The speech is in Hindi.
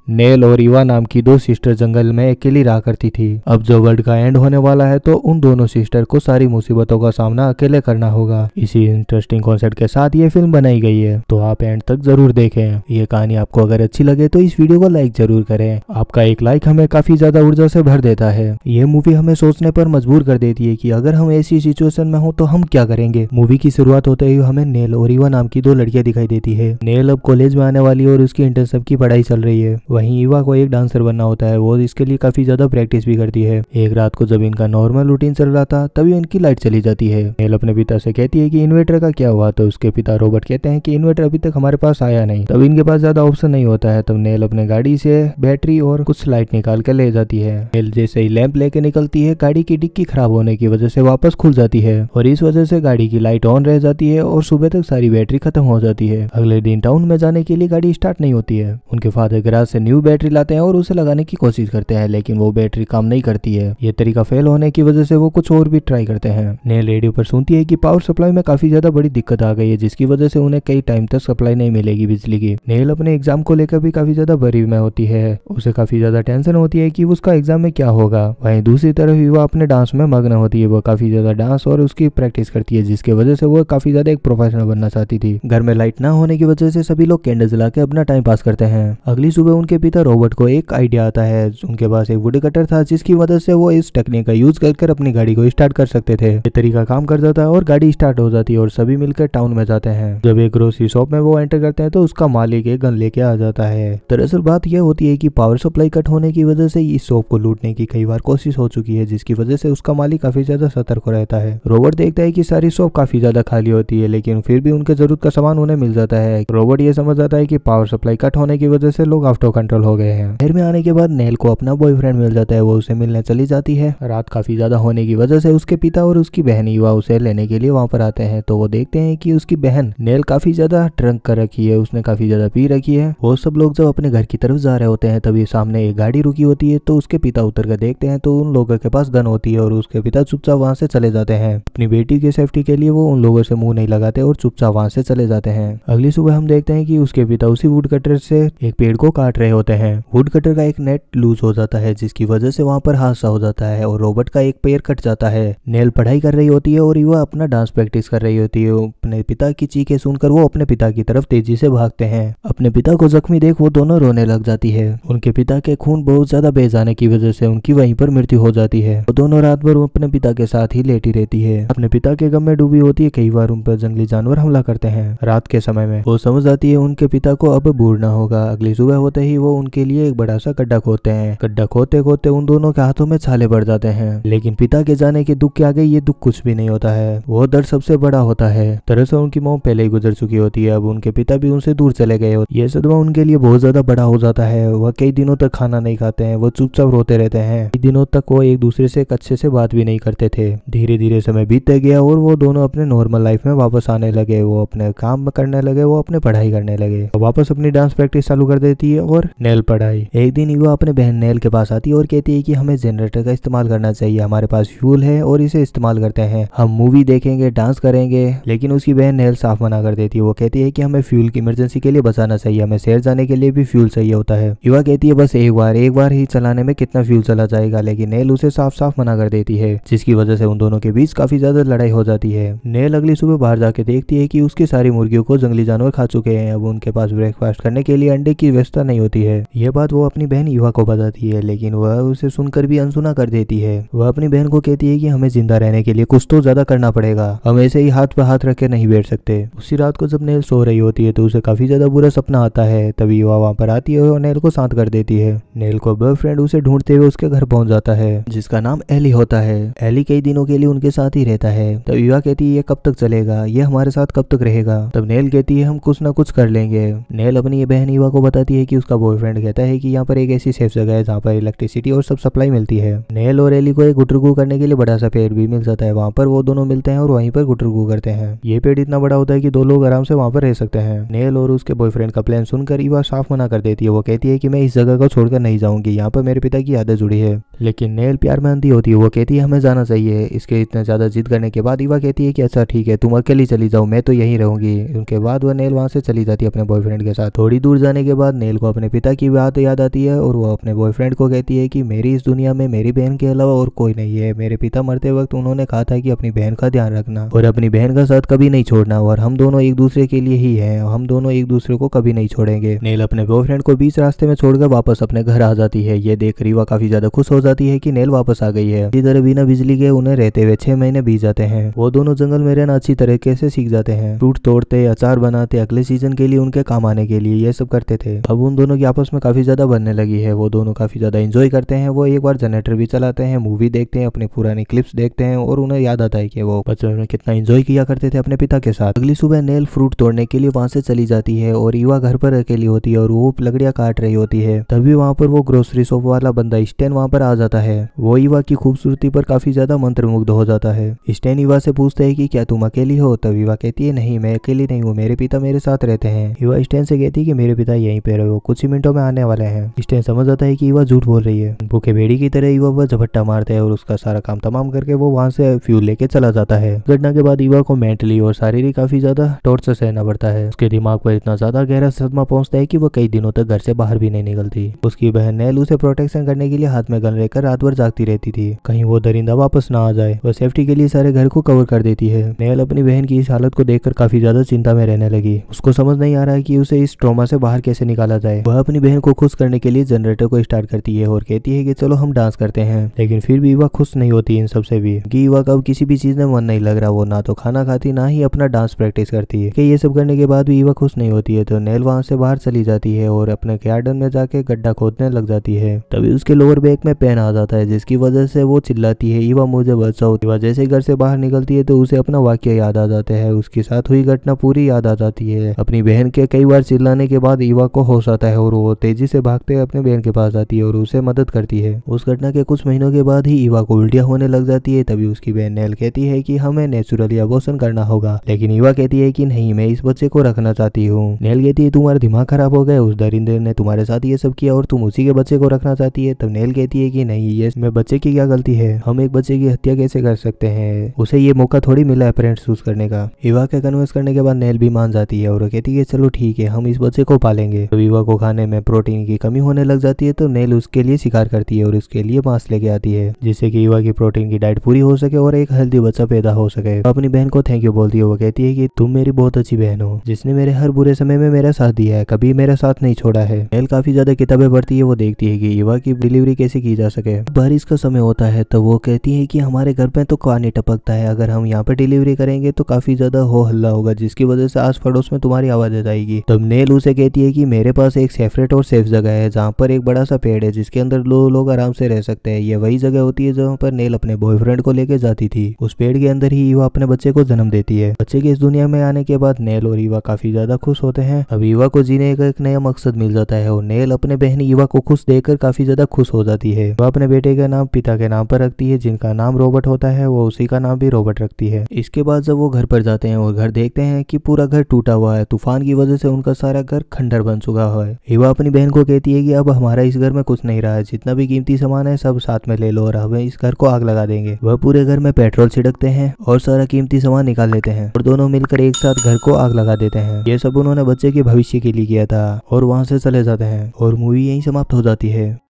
नेल और ईवा नाम की दो सिस्टर जंगल में अकेली रहा करती थी। अब जो वर्ल्ड का एंड होने वाला है तो उन दोनों सिस्टर को सारी मुसीबतों का सामना अकेले करना होगा। इसी इंटरेस्टिंग कॉन्सेप्ट के साथ ये फिल्म बनाई गई है, तो आप एंड तक जरूर देखें। ये कहानी आपको अगर अच्छी लगे तो इस वीडियो को लाइक जरूर करें। आपका एक लाइक हमें काफी ज्यादा ऊर्जा से भर देता है। ये मूवी हमें सोचने पर मजबूर कर देती है कि अगर हम ऐसी सिचुएशन में हो तो हम क्या करेंगे। मूवी की शुरुआत होते ही हमें नेल और ईवा नाम की दो लड़कियां दिखाई देती है। नेल अब कॉलेज में आने वाली और उसकी इंटर्नशिप की पढ़ाई चल रही है। वहीं ईवा को एक डांसर बनना होता है, वो इसके लिए काफी ज्यादा प्रैक्टिस भी करती है। एक रात को जब इनका नॉर्मल रूटीन चल रहा था तभी इनकी लाइट चली जाती है। नेल अपने पिता से कहती है कि इन्वर्टर का क्या हुआ, तो उसके पिता रॉबर्ट कहते हैं कि इन्वर्टर अभी तक हमारे पास आया नहीं। तब इनके पास ज्यादा ऑप्शन नहीं होता है। तब नेल अपने गाड़ी से बैटरी और कुछ लाइट निकाल कर ले जाती है। नेल जैसे ही लैंप लेके निकलती है, गाड़ी की डिक्की खराब होने की वजह से वापस खुल जाती है और इस वजह से गाड़ी की लाइट ऑन रह जाती है और सुबह तक सारी बैटरी खत्म हो जाती है। अगले दिन टाउन में जाने के लिए गाड़ी स्टार्ट नहीं होती है। उनके फादर गैराज से न्यू बैटरी लाते हैं और उसे लगाने की कोशिश करते हैं, लेकिन वो बैटरी काम नहीं करती है। ये तरीका फेल होने की वजह से वो कुछ और भी ट्राई करते हैं। नेल रेडियो पर सुनती है कि पावर सप्लाई में काफी ज्यादा बड़ी दिक्कत आ गई है, जिसकी वजह से उन्हें कई टाइम तक सप्लाई नहीं मिलेगी बिजली की। नेल अपने एग्जाम को लेकर भी काफी ज्यादा बरी में होती है। उसे काफी ज्यादा टेंशन होती है कि उसका एग्जाम में क्या होगा। वहीं दूसरी तरफ युवा अपने डांस में मग्न होती है। वो काफी ज्यादा डांस और उसकी प्रैक्टिस करती है, जिसकी वजह से वो काफी ज्यादा एक प्रोफेशनल बनना चाहती थी। घर में लाइट ना होने की वजह से सभी लोग कैंडल जला के अपना टाइम पास करते हैं। अगली सुबह उनके पिता रॉबर्ट को एक आइडिया आता है। उनके पास एक वुड कटर था, जिसकी वजह से वो इस टेक्निक का यूज कर अपनी गाड़ी को स्टार्ट कर सकते थे। ये तरीका काम कर जाता है और गाड़ी स्टार्ट हो जाती है और सभी मिलकर टाउन में जाते हैं। जब एक ग्रोसरी शॉप में वो एंटर करते हैं तो उसका मालिक एक गन लेके आ जाता है। दरअसल बात यह होती है कि पावर सप्लाई कट होने की वजह से इस शॉप को लूटने की कई बार कोशिश हो चुकी है, जिसकी वजह से उसका मालिक काफी ज्यादा सतर्क रहता है। रॉबर्ट देखता है कि सारी शॉप काफी ज्यादा खाली होती है, लेकिन फिर भी उनके जरूरत का सामान उन्हें मिल जाता है। रॉबर्ट ये समझ जाता है कि पावर सप्लाई कट होने की वजह से लोग आउट ऑफ कंट्रोल हो गए हैं। शहर में आने के बाद नेल को अपना बॉयफ्रेंड मिल जाता है। वो उसे मिलने चली जाती है। रात काफी ज्यादा होने की वजह से उसके पिता और उसकी बहन युवा उसे लेने के लिए वहां पर आते हैं। तो वो देखते हैं कि उसकी बहन नेल काफी ज्यादा ड्रंक कर रखी है, उसने काफी ज्यादा पी रखी है। वो सब लोग जब अपने घर की तरफ जा रहे होते हैं तभी सामने एक गाड़ी रुकी होती है। तो उसके पिता उतर कर देखते हैं तो उन लोगों के पास गन होती है और उसके पिता चुपचाप वहां से चले जाते हैं। अपनी बेटी की सेफ्टी के लिए वो उन लोगों से मुंह नहीं लगाते और चुपचाप वहां से चले जाते हैं। अगली सुबह हम देखते हैं कि उसके पिता उसी वुड कटर से एक पेड़ को काट रहे होते हैं। वुड कटर का एक नेट लूज हो जाता है, जिसकी वजह से वहां पर हादसा हो जाता है और रॉबर्ट का एक पैर कट जाता है। नेल पढ़ाई कर रही होती है और युवा अपना डांस प्रैक्टिस कर रही होती है। अपने पिता की चीखें सुनकर वो अपने पिता की तरफ तेजी से भागते हैं। अपने पिता को जख्मी देख वो दोनों रोने लग जाती है। उनके पिता के खून बहुत ज्यादा बह जाने की वजह से उनकी वहीं पर मृत्यु हो जाती है। वो दोनों रात भर अपने पिता के साथ ही लेटी रहती है। अपने पिता के गम में डूबी होती है। कई बार उन पर जंगली जानवर हमला करते हैं। रात के समय में वो समझ आती है उनके पिता को अब बूढ़ना होगा। अगली सुबह होते ही वो उनके लिए एक बड़ा सा गड्ढा खोदते हैं। गड्ढा खोदते खोदते उन दोनों के हाथों में छाले पड़ जाते हैं, लेकिन पिता के जाने के दुख के आगे ये दुख कुछ भी नहीं होता है। वो दर्द सबसे बड़ा होता है। दरअसल उनकी मौत पहले ही गुजर चुकी होती है। अब उनके पिता भी उनसे दूर चले गए होते। ये सदमा उनके लिए बहुत ज्यादा बड़ा हो जाता है। वह कई दिनों तक खाना नहीं खाते हैं। वो चुपचाप रोते रहते हैं। कई दिनों तक वो एक दूसरे से अच्छे से बात भी नहीं करते थे। धीरे धीरे समय बीतते गया और वो दोनों अपने नॉर्मल लाइफ में वापस आने लगे। वो अपने काम करने लगे, वो अपने पढ़ाई करने लगे। वापस अपनी डांस प्रैक्टिस चालू कर देती है और नेल पढ़ाई। एक दिन युवा अपने बहन नेल के पास आती है और कहती है कि हमें जनरेटर का इस्तेमाल करना चाहिए, हमारे पास फ्यूल है और इसे इस्तेमाल करते हैं, हम मूवी देखेंगे, डांस करेंगे। लेकिन उसकी बहन नेल साफ मना कर देती है। वो कहती है कि हमें फ्यूल की इमरजेंसी के लिए बचाना चाहिए, हमें शहर जाने के लिए भी फ्यूल चाहिए होता है। युवा कहती है बस एक बार ही चलाने में कितना फ्यूल चला जाएगा, लेकिन नेल उसे साफ साफ मना कर देती है, जिसकी वजह से उन दोनों के बीच काफी ज्यादा लड़ाई हो जाती है। नेल अगली सुबह बाहर जाके देखती है कि उसकी सारी मुर्गियों को जंगली जानवर खा चुके हैं। अब उनके पास ब्रेकफास्ट करने के लिए अंडे की व्यवस्था नहीं होती है। यह बात वो अपनी बहन युवा को बताती है, लेकिन वह उसे सुनकर भी अनसुना कर देती है। वह अपनी बहन को कहती है कि हमें जिंदा रहने के लिए कुछ तो ज्यादा करना पड़ेगा, हम ऐसे ही हाथ पर हाथ रख के नहीं बैठ सकते। उसी रात को जब नेल सो रही होती है तो उसे काफी ज्यादा बुरा सपना आता है। तभी युवा वहां पर आती है और नेल को शांत कर देती है। नेल को बॉयफ्रेंड उसे ढूंढते हुए उसके घर पहुंच जाता है, जिसका नाम एली होता है। एली कई दिनों के लिए उनके साथ ही रहता है। तब युवा कहती है ये कब तक चलेगा, ये हमारे साथ कब तक रहेगा। तब नेल कहती है हम कुछ ना कुछ कर लेंगे। नेल अपनी ये बहन युवा को बताती है कि उसका बॉयफ्रेंड कहता है कि यहाँ पर एक ऐसी सेफ जगह है जहाँ पर इलेक्ट्रिसिटी और सब सप्लाई मिलती है। नेल और एली को एक गुटरगू करने के लिए बड़ा सा पेड़ भी मिल जाता है। वहाँ पर वो दोनों मिलते हैं और वहीं पर गुटरगू करते हैं। ये पेड़ इतना बड़ा होता है कि दो लोग आराम से वहाँ पर रह सकते हैं। नेल और उसके बॉयफ्रेंड का प्लान सुनकर युवा साफ मना कर देती है। वो कहती है कि मैं इस जगह को छोड़कर नहीं जाऊंगी, यहाँ पर मेरे पिता की यादें जुड़ी है। लेकिन नेल प्यार में अंधी होती है, वो कहती है हमें जाना चाहिए। इसके इतने ज्यादा जिद करने के बाद ईवा कहती है कि अच्छा ठीक है, तुम अकेली चली जाओ, मैं तो यहीं रहूंगी। उनके बाद वह नेल वहां से चली जाती है अपने बॉयफ्रेंड के साथ। थोड़ी दूर जाने के बाद नेल को अपने पिता की बात याद आती है और वो अपने बॉयफ्रेंड को कहती है कि मेरी इस दुनिया में मेरी बहन के अलावा और कोई नहीं है। मेरे पिता मरते वक्त उन्होंने कहा था कि अपनी बहन का ध्यान रखना और अपनी बहन का साथ कभी नहीं छोड़ना, और हम दोनों एक दूसरे के लिए ही हैं, हम दोनों एक दूसरे को कभी नहीं छोड़ेंगे। नेल अपने बॉयफ्रेंड को बीच रास्ते में छोड़कर वापस अपने घर आ जाती है। ये देख रीवा काफी ज्यादा खुश हो जाती है कि नेल वापस आ गई है। इसी तरह बिना बिजली के उन्हें रहते हुए 6 महीने बीत जाते हैं। वो दोनों जंगल में रहना अच्छी तरीके से सीख जाते हैं। फ्रूट तोड़ते, अचार बनाते, अगले सीजन के लिए उनके काम आने के लिए ये सब करते थे। अब उन दोनों की आपस में काफी ज्यादा बनने लगी है। वो दोनों काफी ज्यादा एंजॉय करते हैं। वो एक बार जनरेटर भी चलाते हैं, मूवी देखते हैं, अपनी पुरानी क्लिप्स देखते हैं और उन्हें याद आता है कि वो बचपन में कितना एंजॉय किया करते थे अपने पिता के साथ। अगली सुबह नेल फ्रूट तोड़ने के लिए वहां से चली जाती है और ईवा घर पर अकेली होती है और वो लकड़ियां काट रही होती है। तभी वहां पर वो ग्रोसरी शॉप वाला बंदा स्टेन वहां पर आ जाता है। वो ईवा की खूबसूरती पर काफी ज्यादा मंत्रमुग्ध हो जाता है। स्टेन ईवा से पूछता है कि क्या तुम अकेली हो? तब ईवा कहती है नहीं, मैं अकेली नहीं हूँ, मेरे पिता मेरे साथ रहते हैं। ईवा स्टेन से कहती है कि मेरे पिता यहीं पे रहे, वो कुछ ही मिनटों में आने वाले हैं। स्टेन समझ जाता है कि ईवा झूठ बोल रही है। भूखे भेड़ी की तरह ईवा वह झपट्टा मारता है और उसका सारा काम तमाम करके वो वहां से फ्यूल लेके चला जाता है। घटना के बाद ईवा को मेंटली और शारीरिक काफी ज्यादा टॉर्चर सहना पड़ता है। उसके दिमाग पर इतना ज्यादा गहरा सदमा पहुंचता है कि वो कई दिनों तक घर से बाहर भी नहीं निकलती। उसकी बहन नेल उसे प्रोटेक्शन करने के लिए हाथ में गन लेकर रात भर जागती रहती थी, कहीं वो दरिंदा वापस ना आ जाए। वह सेफ्टी के लिए सारे घर को कवर कर देती है। नेल अपनी बहन की इस हालत को देखकर काफी ज्यादा चिंता में रहने लगी। उसको समझ नहीं आ रहा है कि उसे इस ट्रॉमा से बाहर कैसे निकाला जाए। वह अपनी बहन को खुश करने के लिए जनरेटर को स्टार्ट करती है और कहती है कि चलो हम डांस करते हैं। लेकिन फिर भी ईवा खुश नहीं होती इन सबसे भी, कि ईवा का अब किसी भी चीज में मन नहीं लग रहा। वो ना तो खाना खाती ना ही अपना डांस प्रैक्टिस करती है। कि ये सब करने के बाद भी ईवा खुश नहीं होती है, तो नेल वहां से बाहर चली जाती है और अपने गार्डन में जाके गड्ढा खोदने लग जाती है। तभी उसके लोअर बैक में पेन आ जाता है, जिसकी वजह से वो चिल्लाती है ईवा मुझे बचाओ। ईवा जैसे घर से बाहर निकलती है तो उसे अपना वाक्य याद आ जाता है। उसके साथ हुई घटना पूरी याद आ जाती है। अपनी बहन के कई बार चिल्लाने के बाद ईवा को होश आता है और वो तेजी से भागते अपने बहन के पास आती है और उसे मदद करती है। उस घटना के कुछ महीनों के बाद ही ईवा को उल्टियां होने लग जाती है। तभी उसकी बहन नेल कहती है कि हमें नेचुरली अबॉर्शन करना होगा, लेकिन ईवा कहती है कि नहीं, मैं इस बच्चे को रखना चाहती हूँ। नेल कहती है तुम्हारा दिमाग खराब हो गया, उस दरिंदे ने तुम्हारे साथ ये सब किया और तुम उसी के बच्चे को रखना चाहती है। तब नेल कहती है कि नहीं, ये इसमें बच्चे की क्या गलती है, हम एक बच्चे की हत्या कैसे कर सकते हैं, उसे ये मौका थोड़ी मिला है पेरेंट्स चूज करने का। ईवा के कन्विंस करने के बाद नेल भी मान जाती है और कहती है चलो ठीक है, हम इस बच्चे को पालेंगे। तो ईवा को खाने में प्रोटीन की कमी होने लग जाती है, तो नेल उसके लिए शिकार करती है और उसके लिए मांस लेके आती है, जिससे कि ईवा की प्रोटीन की डाइट पूरी हो सके और एक हेल्दी बच्चा पैदा हो सके। तो अपनी बहन को थैंक यू बोलती है। वो कहती है कि तुम मेरी बहुत अच्छी बहन हो, जिसने मेरे हर बुरे समय में मेरा साथ दिया है, कभी मेरा साथ नहीं छोड़ा है। नेल काफी ज्यादा किताबें पढ़ती है। वो देखती है कि ईवा की डिलीवरी कैसे की जा सके। बारिश का समय होता है तो वो कहती है कि हमारे घर में तो पानी टपकता है, अगर हम यहाँ पे डिलीवरी करेंगे तो काफी ज्यादा हो हल्ला होगा, जिसकी वजह से आस पड़ोस में तुम्हारी आवाज आ जाएगी। तब नेल उसे कहती है कि मेरे पास एक सेपरेट और सेफ जगह है, जहाँ पर एक बड़ा सा पेड़ है जिसके अंदर लोग आराम से रह सकते हैं। ये वही जगह होती है जहाँ पर नेल अपने बॉयफ्रेंड को लेके जाती थी। उस पेड़ के अंदर ही ईवा अपने बच्चे को जन्म देती है। बच्चे के इस दुनिया में आने के बाद नेल और ईवा काफी ज्यादा खुश होते हैं। अब ईवा को जीने का एक नया मकसद मिल जाता है और नेल अपने बहन ईवा को खुश देखकर काफी ज्यादा खुश हो जाती है। वह अपने बेटे का नाम पिता के नाम पर रखती है, जिनका नाम रॉबर्ट होता है, वो उसी का नाम भी रॉबर्ट रखती है। इसके बाद जब वो घर पर जाते हैं और घर देखते हैं कि पूरा घर टूटा हुआ है, तूफान की वजह से उनका सारा घर खंडर बन चुका है। ईवा अपनी बहन को कहती है कि अब हमारा इस घर में कुछ नहीं रहा है, जितना भी कीमती सामान है सब साथ में ले लो और हमें इस घर को आग लगा देंगे। वह पूरे घर में पेट्रोल छिड़कते हैं और सारा कीमती सामान निकाल लेते हैं और दोनों मिलकर एक साथ घर को आग लगा देते हैं। ये सब उन्होंने बच्चे के भविष्य के लिए किया था और वहां से चले जाते हैं और मूवी यहीं समाप्त हो जाती है।